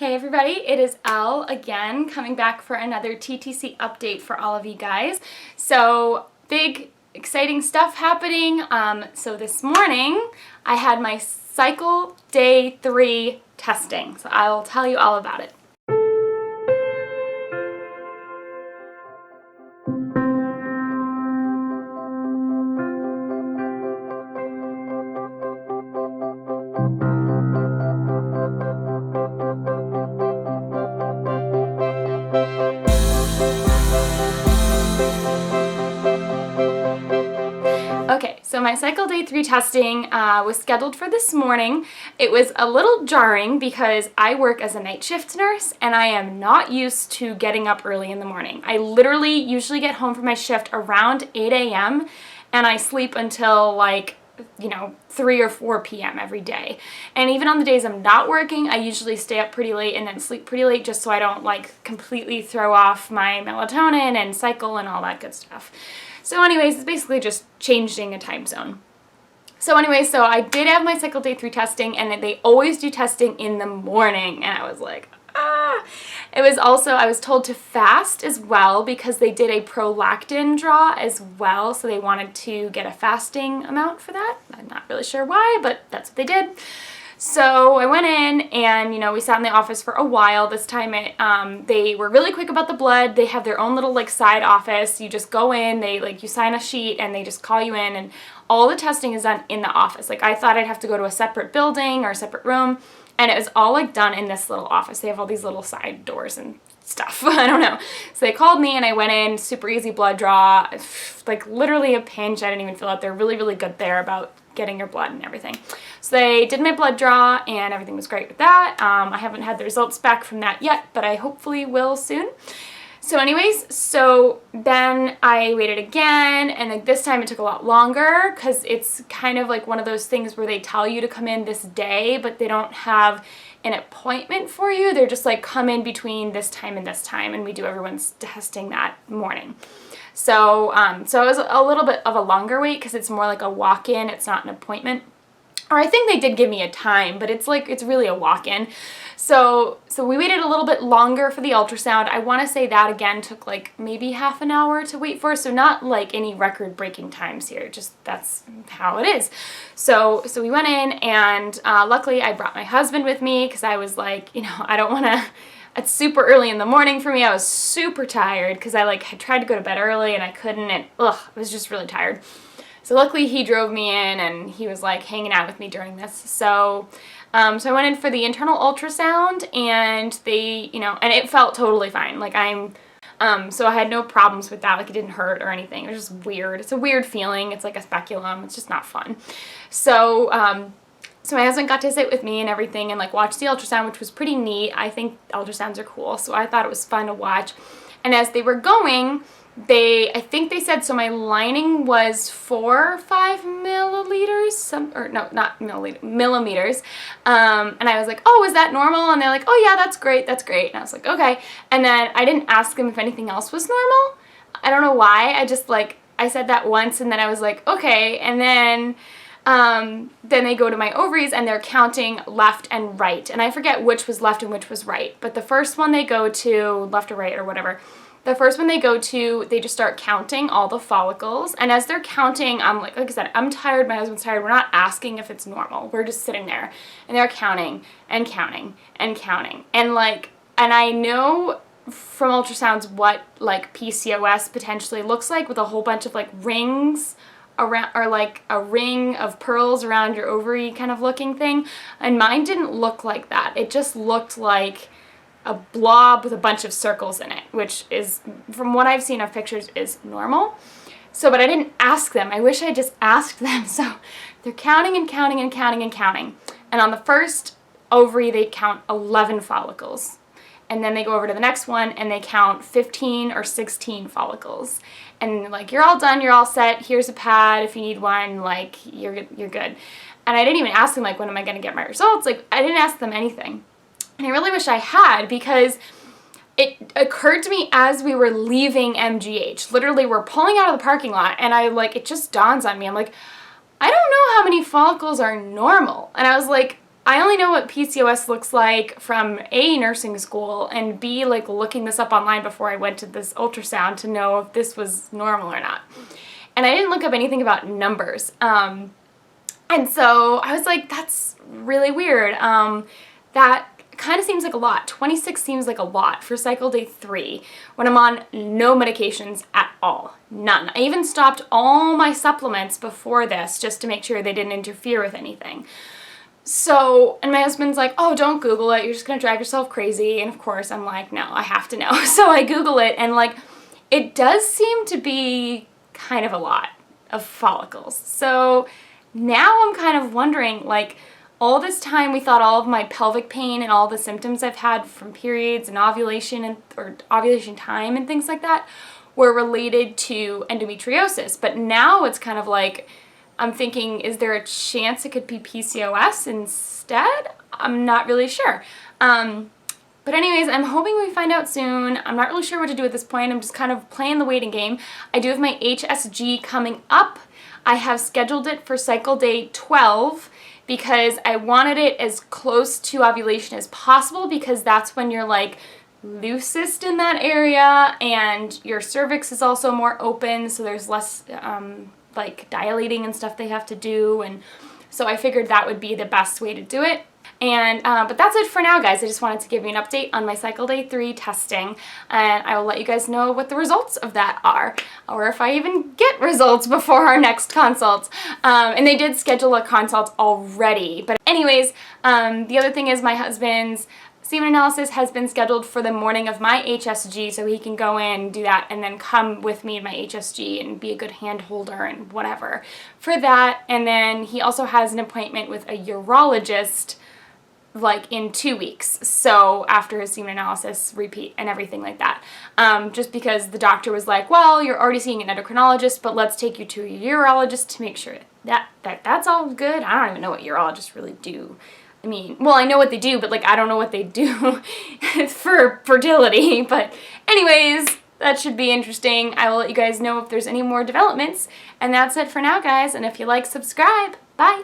Hey everybody, it is Elle again, coming back for another TTC update for all of you guys. So big, exciting stuff happening. So this morning I had my cycle day 3 testing. So I'll tell you all about it. Okay, so my cycle day 3 testing was scheduled for this morning. It was a little jarring because I work as a night shift nurse and I am not used to getting up early in the morning. I literally usually get home from my shift around 8 a.m. and I sleep until 3 or 4 p.m. every day. And even on the days I'm not working, I usually stay up pretty late and then sleep pretty late just so I don't completely throw off my melatonin and cycle and all that good stuff. So anyways, it's basically just changing a time zone. So anyways, so I did have my cycle day 3 testing, and they always do testing in the morning, and I was like, ah. It was also, I was told to fast as well because they did a prolactin draw as well, so they wanted to get a fasting amount for that. I'm not really sure why, but that's what they did. So I went in and, we sat in the office for a while. This time they were really quick about the blood. They have their own little side office. You just go in, you sign a sheet and they just call you in, and all the testing is done in the office. I thought I'd have to go to a separate building or a separate room, and it was all done in this little office. They have all these little side doors and stuff. I don't know. So they called me and I went in, super easy blood draw, literally a pinch. I didn't even fill out. They're really, really good there about getting your blood and everything. So they did my blood draw and everything was great with that. I haven't had the results back from that yet, but I hopefully will soon. So anyways, so then I waited again, and this time it took a lot longer because it's kind of one of those things where they tell you to come in this day, but they don't have an appointment for you. They're just come in between this time, and we do everyone's testing that morning. So so it was a little bit of a longer wait because it's more like a walk-in. It's not an appointment. Or I think they did give me a time, but it's really a walk-in. So we waited a little bit longer for the ultrasound. I want to say that again took maybe half an hour to wait for. So not any record-breaking times here. Just that's how it is. So we went in, and luckily I brought my husband with me because I was I don't want to. It's super early in the morning for me. I was super tired because I had tried to go to bed early and I couldn't, and I was just really tired. So luckily he drove me in and he was hanging out with me during this. So so I went in for the internal ultrasound, and they, and it felt totally fine. So I had no problems with that. It didn't hurt or anything. It was just weird. It's a weird feeling. It's like a speculum. It's just not fun. So so my husband got to sit with me and everything and watch the ultrasound, which was pretty neat. I think ultrasounds are cool, so I thought it was fun to watch. And as they were going, I think they said, so my lining was 4 or 5 milliliters, millimeters. And I was like, oh, is that normal? And they're like, oh yeah, that's great. And I was like, okay. And then I didn't ask them if anything else was normal. I don't know why. I just I said that once, and then I was like, okay. And then they go to my ovaries and they're counting left and right. And I forget which was left and which was right. But the first one they go to, left or right or whatever, the first one they go to, they just start counting all the follicles. And as they're counting, I'm like I said, I'm tired, my husband's tired. We're not asking if it's normal. We're just sitting there. And they're counting and counting and counting. And and I know from ultrasounds what PCOS potentially looks like, with a whole bunch of rings around, or a ring of pearls around your ovary kind of looking thing, and mine didn't look like that. It just looked like a blob with a bunch of circles in it, which is, from what I've seen of pictures, is normal. So, but I didn't ask them. I wish I just asked them. So they're counting and counting and counting and counting, and on the first ovary they count 11 follicles. And then they go over to the next one and they count 15 or 16 follicles. And you're all done, you're all set, here's a pad if you need one, you're good. And I didn't even ask them, when am I going to get my results? I didn't ask them anything. And I really wish I had, because it occurred to me as we were leaving MGH. Literally, we're pulling out of the parking lot, and it just dawns on me. I'm I don't know how many follicles are normal. And I was I only know what PCOS looks like from A, nursing school, and B, like looking this up online before I went to this ultrasound to know if this was normal or not. And I didn't look up anything about numbers. And so I was like, that's really weird. That kind of seems like a lot. 26 seems like a lot for cycle day 3 when I'm on no medications at all. None. I even stopped all my supplements before this just to make sure they didn't interfere with anything. So, and my husband's like, oh, don't Google it. You're just going to drive yourself crazy. And of course, I'm like, no, I have to know. So I Google it, and like, it does seem to be kind of a lot of follicles. So now I'm kind of wondering, like, all this time we thought all of my pelvic pain and all the symptoms I've had from periods and ovulation or ovulation time and things like that were related to endometriosis. But now it's kind of like, I'm thinking, is there a chance it could be PCOS instead? I'm not really sure. But anyways, I'm hoping we find out soon. I'm not really sure what to do at this point. I'm just kind of playing the waiting game. I do have my HSG coming up. I have scheduled it for cycle day 12 because I wanted it as close to ovulation as possible, because that's when you're like loosest in that area and your cervix is also more open, so there's less like dilating and stuff they have to do, and so I figured that would be the best way to do it. And but that's it for now, guys. I just wanted to give you an update on my cycle day 3 testing, and I will let you guys know what the results of that are, or if I even get results before our next consult. And they did schedule a consult already. But anyways, the other thing is my husband's semen analysis has been scheduled for the morning of my HSG, so he can go in, do that, and then come with me to my HSG and be a good hand holder and whatever for that. And then he also has an appointment with a urologist like in 2 weeks, so after his semen analysis repeat and everything like that, just because the doctor was like, well, you're already seeing an endocrinologist, but let's take you to a urologist to make sure that's all good. I don't even know what urologists really do. I mean, well, I know what they do, but like I don't know what they do for fertility. But anyways, that should be interesting. I will let you guys know if there's any more developments, and that's it for now, guys. And if you like, subscribe. Bye.